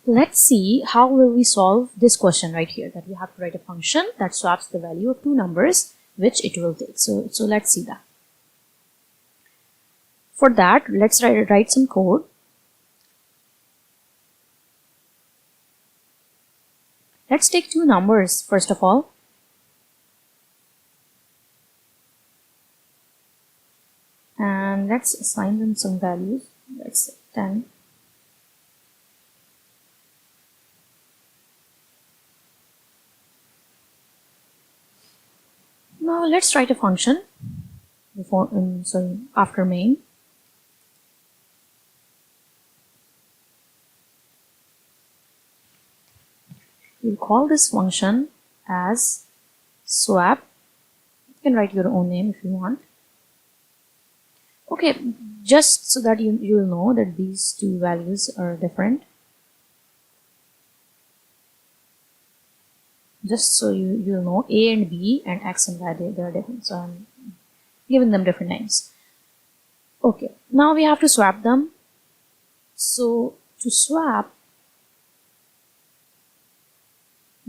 let's see how will we solve this question right here, that we have to write a function that swaps the value of two numbers which it will take. So let's see that. For that, let's write some code. Let's take two numbers first of all. And let's assign them some values. Let's say 10. Now let's write a function after main. We'll call this function as swap. You can write your own name if you want. Okay, just so that you will know that these two values are different. Just so you'll know, A and B and X and Y, they are different. So I'm giving them different names. Okay, now we have to swap them. So to swap,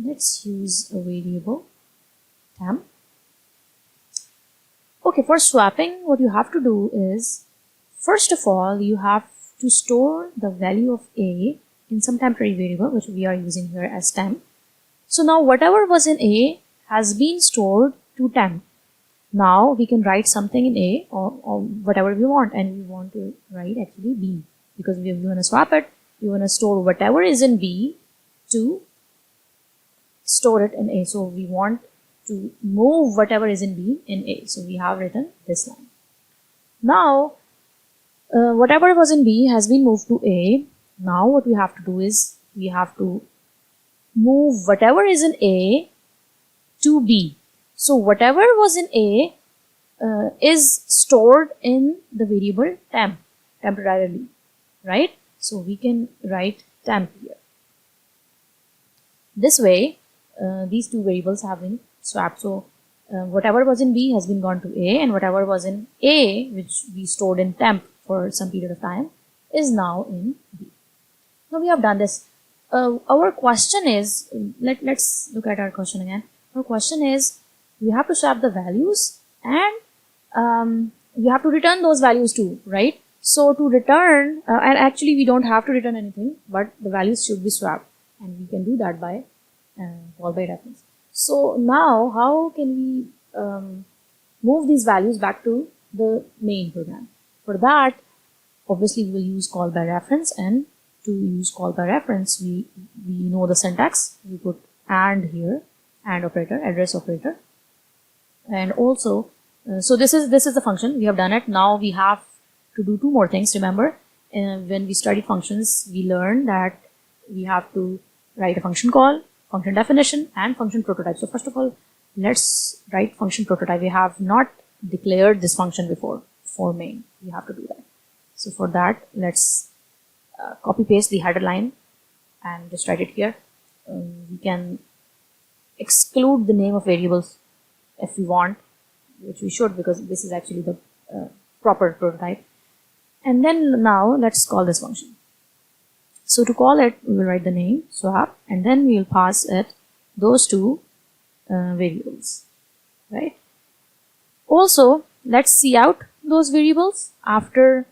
let's use a variable temp. Okay, for swapping, what you have to do is, first of all, you have to store the value of A in some temporary variable, which we are using here as temp. So now whatever was in A has been stored to temp. Now we can write something in A or whatever we want, and we want to write actually B, because we want to swap it. We want to store whatever is in B to store it in A. So we want to move whatever is in B in A. So we have written this line. Now whatever was in B has been moved to A. Now what we have to do is we have to move whatever is in A to B. So whatever was in A is stored in the variable temp temporarily, right? So we can write temp here. This way these two variables have been swapped. So whatever was in B has been gone to A, and whatever was in A, which we stored in temp for some period of time, is now in B. Now we have done this. Our question is, let's look at our question again. Our question is, we have to swap the values, and we have to return those values too, right? So to return, and actually we don't have to return anything, but the values should be swapped, and we can do that by call by reference. So now how can we move these values back to the main program? For that, obviously we will use call by reference, and to use call by reference, we know the syntax. We put AND here, AND operator, address operator, and also so this is the function. We have done it. Now we have to do two more things. Remember, when we studied functions, we learned that we have to write a function call, function definition, and function prototype. So first of all, let's write function prototype. We have not declared this function before for main. We have to do that. So for that, let's copy paste the header line and just write it here. We can exclude the name of variables if we want, which we should, because this is actually the proper prototype. And then now let's call this function. So to call it, we will write the name swap, and then we will pass it those two variables, right? Also, let's see out those variables after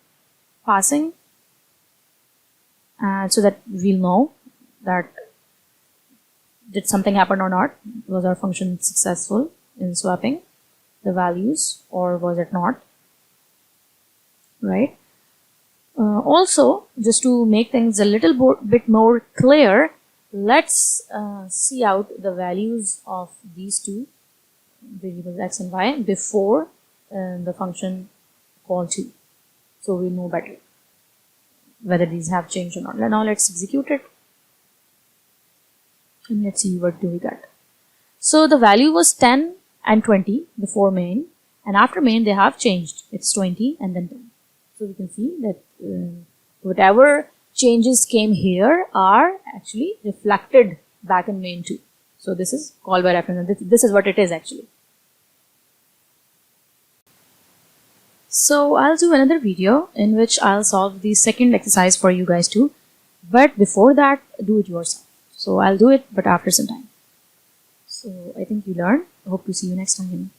passing, so that we'll know that did something happen or not. Was our function successful in swapping the values, or was it not, right? Also, just to make things a little bit more clear, let's see out the values of these two variables x and y before the function call 2. So we'll know better whether these have changed or not. Now let's execute it, and let's see what do we get. So the value was 10 and 20 before main, and after main they have changed. It's 20 and then 10. So we can see that whatever changes came here are actually reflected back in main 2. So this is call by reference, and this is what it is actually. So I'll do another video in which I'll solve the second exercise for you guys too. But before that, do it yourself. So I'll do it, but after some time. So I think you learn. Hope to see you next time.